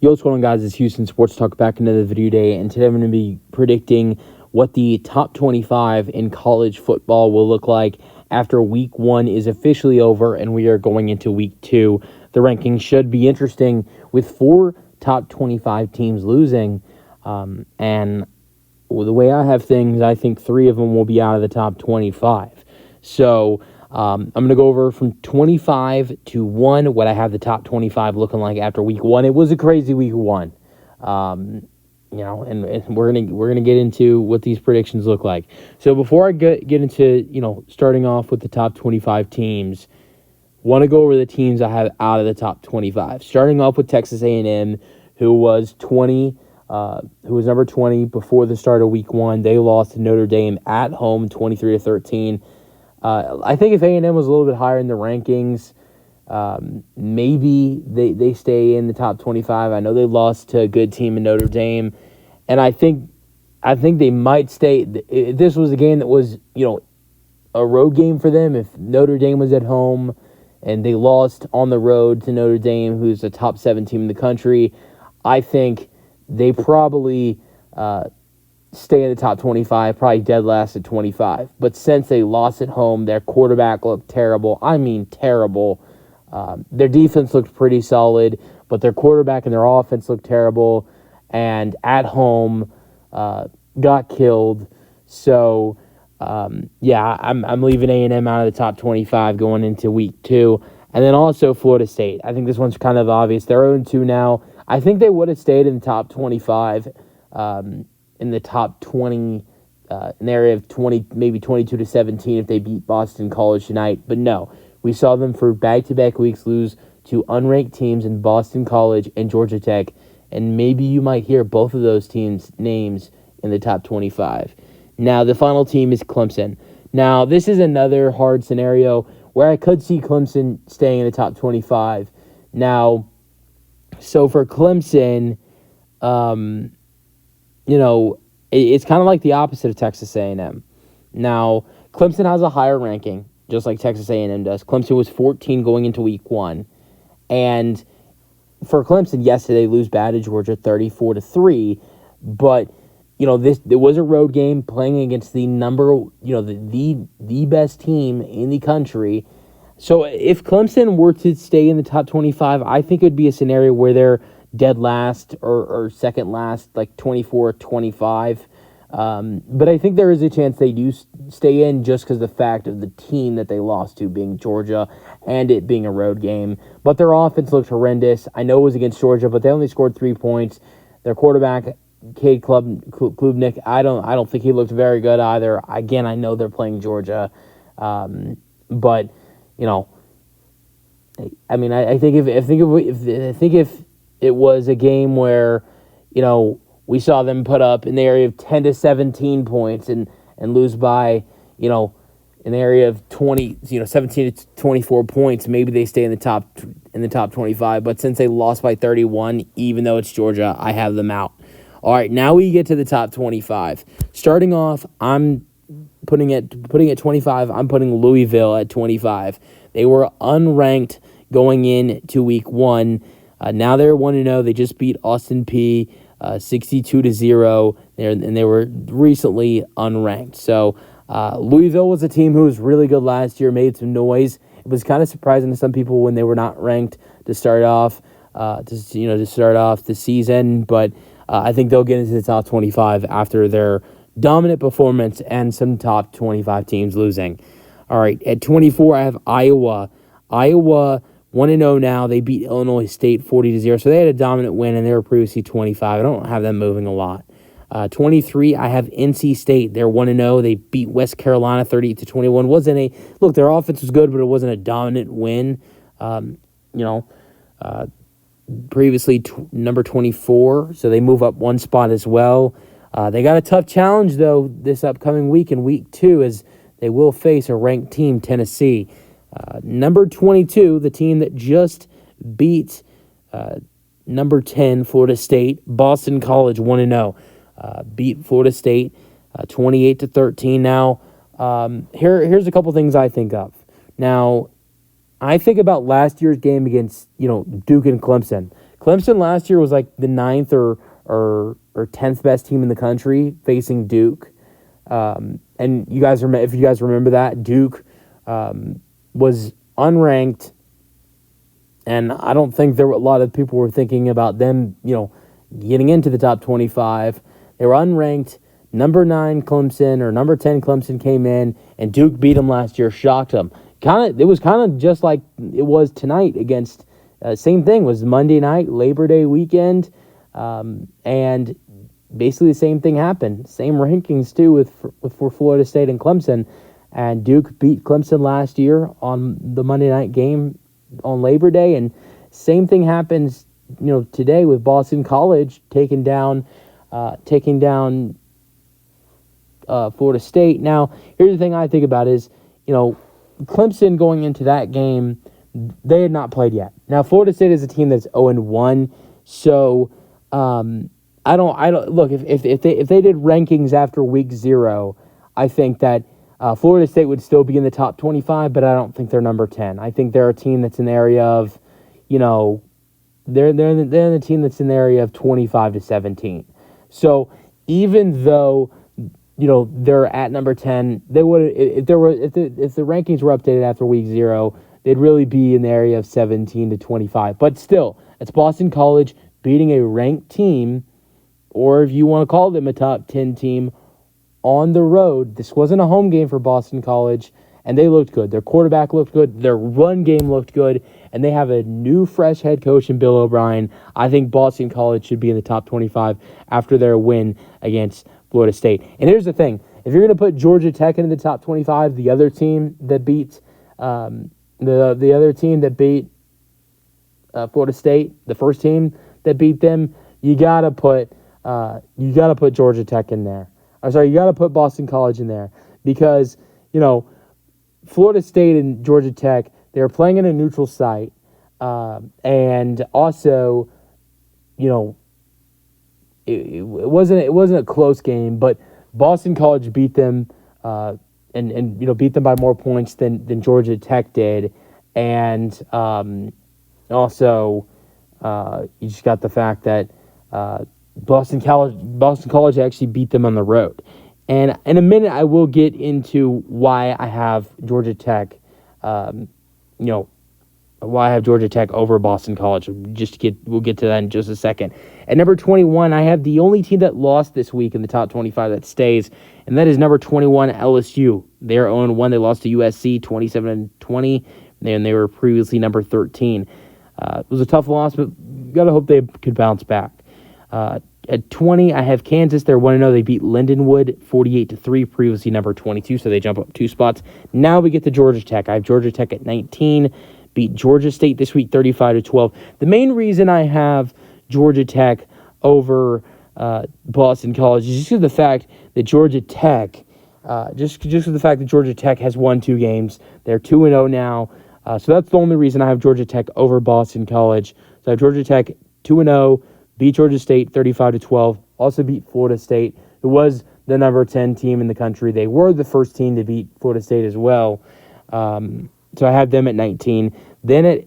Yo, what's going on, guys? It's Houston Sports Talk back another video day, and today I'm going to be predicting what the top 25 in college football will look like after week 1 is officially over and we are going into week 2. The rankings should be interesting with 4 top 25 teams losing, and the way I have things, I think 3 of them will be out of the top 25. So I'm going to go over from 25 to 1 what I have the top 25 looking like after week 1. It was a crazy week 1. And we're gonna get into what these predictions look like. So before I get into starting off with the top 25 teams, want to go over the teams I have out of the top 25. Starting off with Texas A&M, who was number 20 before the start of week 1. They lost to Notre Dame at home, 23-13. I think if A&M was a little bit higher in the rankings, maybe they stay in the top 25. I know they lost to a good team in Notre Dame, and I think they might stay. If this was a game that was, a road game for them, if Notre Dame was at home and they lost on the road to Notre Dame, who's a top 7 team in the country, I think they probably stay in the top 25, probably dead last at 25. But since they lost at home, their quarterback looked terrible. I mean, terrible. Their defense looked pretty solid, but their quarterback and their offense looked terrible. And at home, got killed. So, I'm leaving A&M out of the top 25 going into week 2. And then also Florida State. I think this one's kind of obvious. They're 0-2 now. I think they would have stayed in the top 25, in the top 20, in the area of 20, maybe 22-17 if they beat Boston College tonight. But no, we saw them for back-to-back weeks lose to unranked teams in Boston College and Georgia Tech. And maybe you might hear both of those teams' names in the top 25. Now, the final team is Clemson. Now, this is another hard scenario where I could see Clemson staying in the top 25. Now, so for Clemson, it's kind of like the opposite of Texas A&M. Now, Clemson has a higher ranking, just like Texas A&M does. Clemson was 14 going into week 1. And for Clemson, yes, they lose bad to Georgia 34-3, but it was a road game playing against the best team in the country. So if Clemson were to stay in the top 25, I think it would be a scenario where they're dead last or second last, like 24-25. But I think there is a chance they do stay in just because of the fact of the team that they lost to being Georgia and it being a road game. But their offense looked horrendous. I know it was against Georgia, but they only scored 3 points. Their quarterback, Cade Klubnik, I don't think he looked very good either. Again, I know they're playing Georgia, but I think if it was a game where, we saw them put up in the area of 10-17 points and lose by, in the area of 17-24 points, maybe they stay in the top 25. But since they lost by 31, even though it's Georgia, I have them out. All right, now we get to the top 25. Starting off, I'm putting at 25. I'm putting Louisville at 25. They were unranked going into week 1. Now they're 1-0. They just beat Austin Peay 62-0. And they were recently unranked. So Louisville was a team who was really good last year, made some noise. It was kind of surprising to some people when they were not ranked to start off the season. But I think they'll get into the top 25 after their dominant performance and some top 25 teams losing. All right, at 24, I have Iowa. Iowa 1-0 now. They beat Illinois State 40-0. So they had a dominant win, and they were previously 25. I don't have them moving a lot. 23, I have NC State. They're 1-0. They beat West Carolina 38-21. Look, their offense was good, but it wasn't a dominant win. Previously number 24, so they move up 1 spot as well. They got a tough challenge, though, this upcoming week in week 2, as they will face a ranked team, Tennessee. Number 22, the team that just beat number 10, Florida State, Boston College 1-0. Beat Florida State 28-13 now. Here's a couple things I think of. Now, I think about last year's game against, Duke and Clemson. Clemson last year was like the ninth or 10th best team in the country facing Duke. And if you guys remember that, Duke was unranked, and I don't think there were a lot of people were thinking about them, getting into the top 25. They were unranked. Number 9 Clemson or number 10 Clemson came in, and Duke beat them last year, shocked them. It was kind of just like it was tonight against. Same thing, was Monday night, Labor Day weekend, and basically the same thing happened. Same rankings too for Florida State and Clemson, and Duke beat Clemson last year on the Monday night game on Labor Day, and same thing happens today with Boston College taking down Florida State. Now, here's the thing I think about is, Clemson going into that game, they had not played yet. Now, Florida State is a team that's 0-1, so I don't look if they did rankings after week 0, I think that Florida State would still be in the top 25, but I don't think they're number 10. I think they're a team that's in the area of, they're the team that's in the area of 25 to 17. So even though they're at number 10, they would if the rankings were updated after week 0, they'd really be in the area of 17 to 25. But still, it's Boston College beating a ranked team, or if you want to call them a top 10 team, on the road. This wasn't a home game for Boston College, and they looked good. Their quarterback looked good. Their run game looked good, and they have a new, fresh head coach in Bill O'Brien. I think Boston College should be in the top 25 after their win against Florida State. And here's the thing. If you're going to put Georgia Tech into the top 25, the other team that beat Florida State, the first team that beat them, you gotta put Georgia Tech in there. You got to put Boston College in there because, Florida State and Georgia Tech, they were playing in a neutral site. And also, it wasn't a close game, but Boston College beat them and beat them by more points than Georgia Tech did. And also, you just got the fact that Boston College actually beat them on the road. And in a minute, I will get into why I have Georgia Tech, why I have Georgia Tech over Boston College. We'll get to that in just a second. At number 21, I have the only team that lost this week in the top 25 that stays, and that is number 21, LSU. They're 0-1. They lost to USC 27-20, and they were previously number 13. It was a tough loss, but you got to hope they could bounce back. At 20, I have Kansas. They're 1-0. They beat Lindenwood 48-3, previously number 22, so they jump up 2 spots. Now we get to Georgia Tech. I have Georgia Tech at 19, beat Georgia State this week 35-12. The main reason I have Georgia Tech over Boston College is just because of the fact that Georgia Tech, has won 2 games. They're 2-0 now. So that's the only reason I have Georgia Tech over Boston College. So I have Georgia Tech 2-0. Beat Georgia State 35-12. Also beat Florida State, who was the number 10 team in the country. They were the first team to beat Florida State as well. So I have them at 19. Then at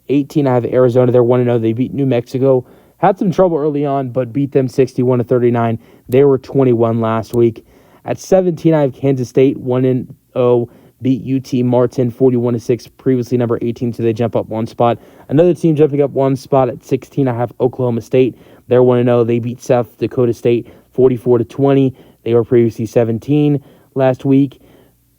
18, I have Arizona. They're 1-0. They beat New Mexico. Had some trouble early on, but beat them 61-39. They were 21 last week. At 17, I have Kansas State 1-0. Beat UT Martin 41-6, previously number 18, so they jump up 1 spot. Another team jumping up 1 spot at 16, I have Oklahoma State. They're 1-0. They beat South Dakota State 44-20. They were previously 17 last week.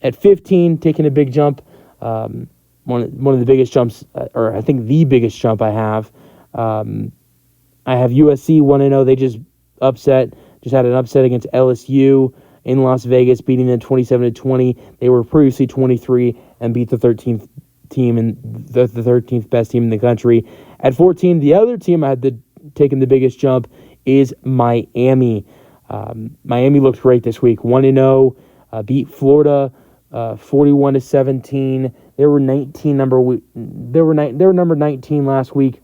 At 15, taking a big jump, one of the biggest jumps, or I think the biggest jump I have USC 1-0. They just had an upset against LSU in Las Vegas, beating them 27-20. They were previously 23 and beat the 13th team and the 13th best team in the country. At 14, the other team I had taken the biggest jump is Miami. Miami looked great this week. 1-0, beat Florida 41-17. They were number 19 last week.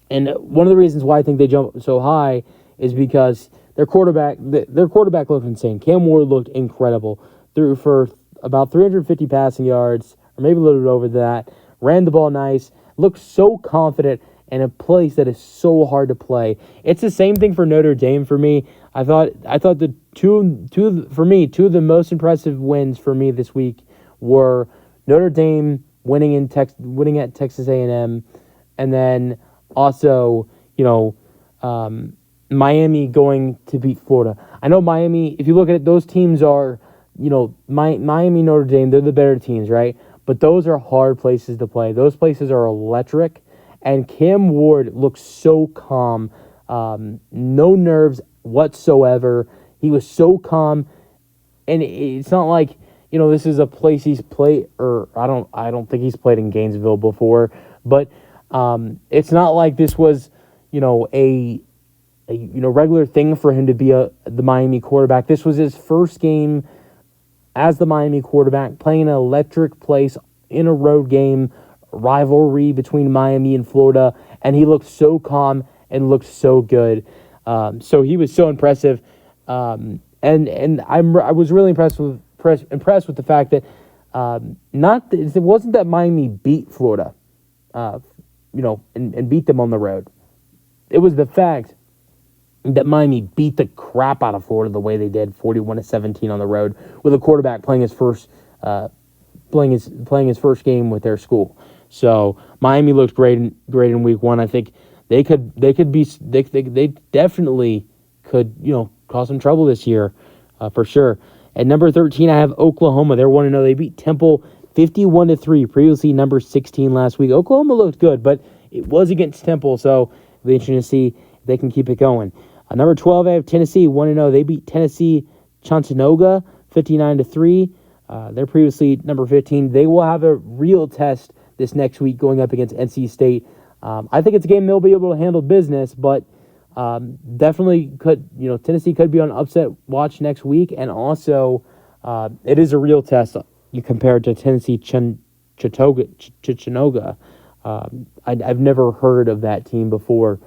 And one of the reasons why I think they jumped so high is because their quarterback looked insane. Cam Ward looked incredible. Threw for about 350 passing yards, or maybe a little bit over that. Ran the ball nice. Looked so confident. in a place that is so hard to play. It's the same thing for Notre Dame for me. I thought the two of the most impressive wins for me this week were Notre Dame winning at Texas A&M, and then also, Miami going to beat Florida. I know Miami, if you look at it, those teams are, Miami, Notre Dame, they're the better teams, right? But those are hard places to play. Those places are electric, and Cam Ward looks so calm, no nerves whatsoever. He was so calm, and it's not like, this is a place he's played, or I don't think he's played in Gainesville before, but it's not like this was, a regular thing for him to be the Miami quarterback. This was his first game as the Miami quarterback, playing an electric place in a road game, rivalry between Miami and Florida, and he looked so calm and looked so good. So he was so impressive, and I was really impressed with the fact that it wasn't that Miami beat Florida, and beat them on the road. It was the fact that Miami beat the crap out of Florida the way they did, 41-17 on the road, with a quarterback playing his first game with their school. So Miami looked great in week one. I think they definitely could cause some trouble this year, for sure. At number 13, I have Oklahoma. They're 1-0. They beat Temple 51-3. Previously number 16 last week. Oklahoma looked good, but it was against Temple, so it'll be interesting to see if they can keep it going. Number 12, I have Tennessee 1-0. They beat Tennessee Chattanooga 59-3. They're previously number 15. They will have a real test this next week going up against NC State. I think it's a game they'll be able to handle business, but definitely could, Tennessee could be on upset watch next week, and also it is a real test you compare it to Tennessee Chattanooga. I've never heard of that team before.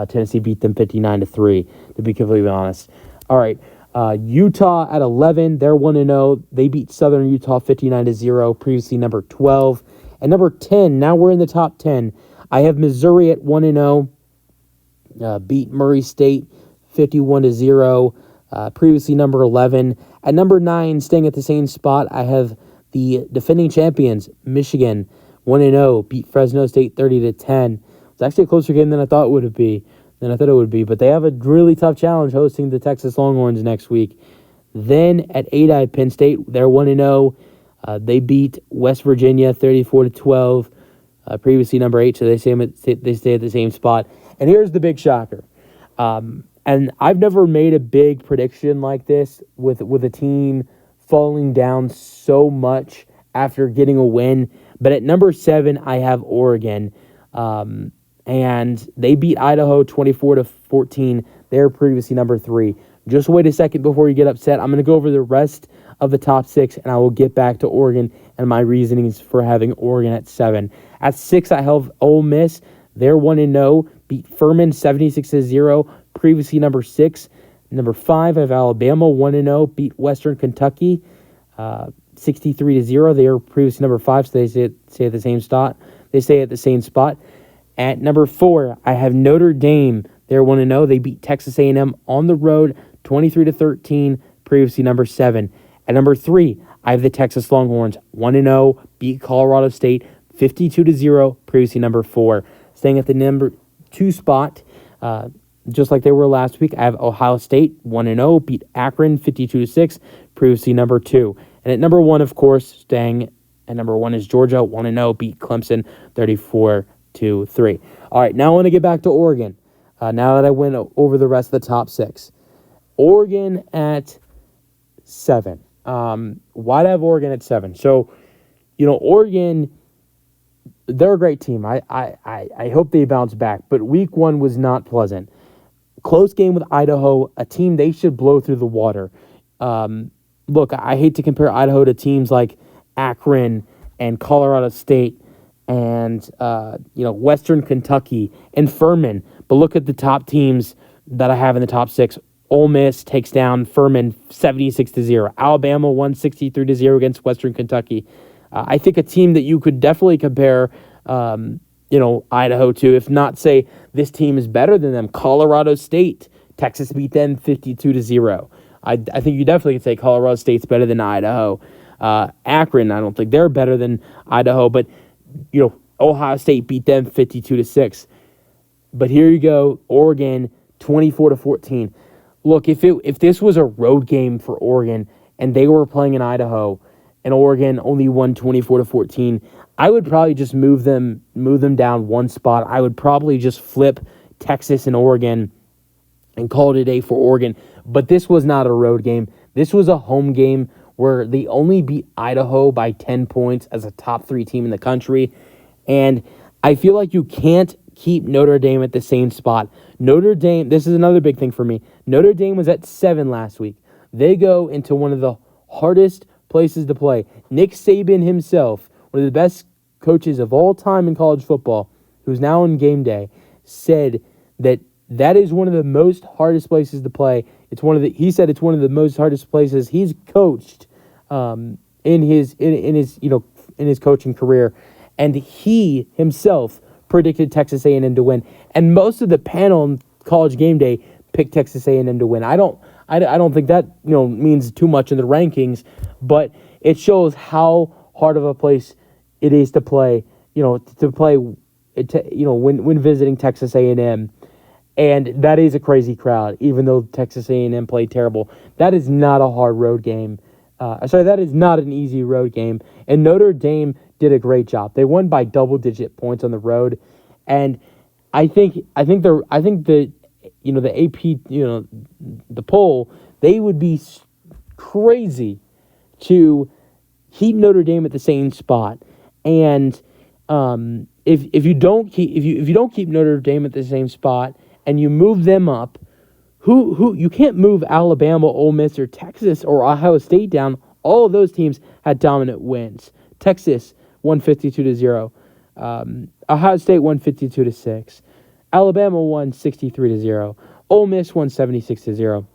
Tennessee beat them 59-3, to be completely honest. All right, Utah at 11, they're 1-0. They beat Southern Utah 59-0, previously number 12. And number 10, now we're in the top 10. I have Missouri at 1-0. Beat Murray State 51-0, previously number 11. At number 9, staying at the same spot, I have the defending champions, Michigan, 1-0, beat Fresno State 30-10. It's actually a closer game than I thought it would be, but they have a really tough challenge hosting the Texas Longhorns next week. Then at 8, I have Penn State. They're 1-0. They beat West Virginia 34-12, previously number 8, so they stay at the same spot. And here's the big shocker. And I've never made a big prediction like this with a team falling down so much after getting a win. But at number 7, I have Oregon. And they beat Idaho 24-14. They're previously number 3. Just wait a second before you get upset. I'm going to go over the rest of the top 6, and I will get back to Oregon and my reasonings for having Oregon at 7. At 6, I have Ole Miss. They're 1-0. Beat Furman 76-0. Previously number 6. Number 5, I have Alabama 1-0. Beat Western Kentucky 63-0. They are previously number 5, so they stay at the same spot. At number 4, I have Notre Dame. They're 1-0. They beat Texas A&M on the road 23-13, previously number 7. At number 3, I have the Texas Longhorns 1-0, beat Colorado State 52-0, previously number 4. Staying at the number 2 spot, just like they were last week, I have Ohio State 1-0, beat Akron 52-6, previously number 2. And at number 1, of course, staying at number 1 is Georgia 1-0, beat Clemson 34-3. All right, now I want to get back to Oregon. Now that I went over the rest of the top 6. Oregon at 7. Why do I have Oregon at 7? So, Oregon, they're a great team. I hope they bounce back. But week 1 was not pleasant. Close game with Idaho, a team they should blow through the water. Look, I hate to compare Idaho to teams like Akron and Colorado State and Western Kentucky and Furman. But look at the top teams that I have in the top 6. Ole Miss takes down Furman 76-0. Alabama won 63-0 against Western Kentucky. I think a team that you could definitely compare Idaho too. If not, say this team is better than them. Colorado State, Texas beat them 52-0. I think you definitely could say Colorado State's better than Idaho. Akron, I don't think they're better than Idaho, but Ohio State beat them 52-6. But here you go, Oregon 24-14. Look, if this was a road game for Oregon and they were playing in Idaho and Oregon only won 24-14, I would probably just move them down one spot. I would probably just flip Texas and Oregon and call it a day for Oregon. But this was not a road game. This was a home game where they only beat Idaho by 10 points as a top 3 team in the country. And I feel like you can't keep Notre Dame at the same spot. Notre Dame, this is another big thing for me. Notre Dame was at 7 last week. They go into one of the hardest places to play. Nick Saban himself, one of the best coaches of all time in college football, who's now on game day, said that is one of the most hardest places to play. He said it's one of the most hardest places he's coached in his coaching career, and he himself predicted Texas A&M to win. And most of the panel on College Game Day picked Texas A&M to win. I don't think that means too much in the rankings, but it shows how hard of a place it is to play. When visiting Texas A&M. And that is a crazy crowd, even though Texas A&M played terrible. That is not a hard road game. That is not an easy road game. And Notre Dame did a great job. They won by double-digit points on the road, and I think the AP, the poll, they would be crazy to keep Notre Dame at the same spot. And if you don't keep Notre Dame at the same spot and you move them up, who you can't move Alabama, Ole Miss, or Texas or Ohio State down. All of those teams had dominant wins. Texas won 52-0. Ohio State won 52-6. Alabama won 63-0. Ole Miss won 76-0.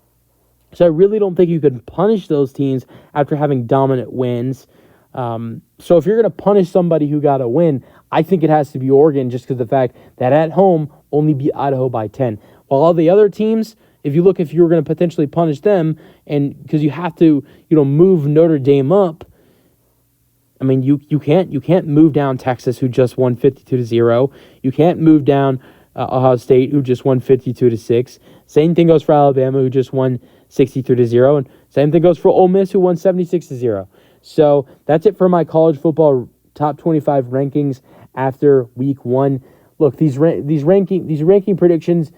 So I really don't think you can punish those teams after having dominant wins. So if you're going to punish somebody who got a win, I think it has to be Oregon, just because of the fact that at home only beat Idaho by 10. While all the other teams, if you were going to potentially punish them, and because you have to, move Notre Dame up. I mean, you can't move down Texas, who just won 52-0. You can't move down Ohio State, who just won 52-6. Same thing goes for Alabama, who just won 63-0, and same thing goes for Ole Miss, who won 76-0. So that's it for my college football top 25 rankings after week 1. Look, these ranking predictions,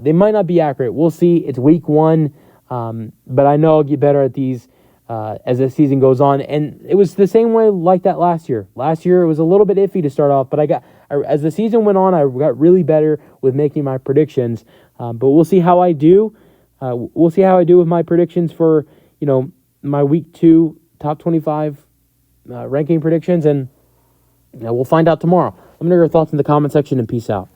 they might not be accurate. We'll see. It's week 1, but I know I'll get better at these as the season goes on. And it was the same way like that last year. Last year it was a little bit iffy to start off, but as the season went on, I got really better with making my predictions. But we'll see how I do. We'll see how I do with my predictions for my week 2 top 25 ranking predictions, and we'll find out tomorrow. Let me know your thoughts in the comment section, and peace out.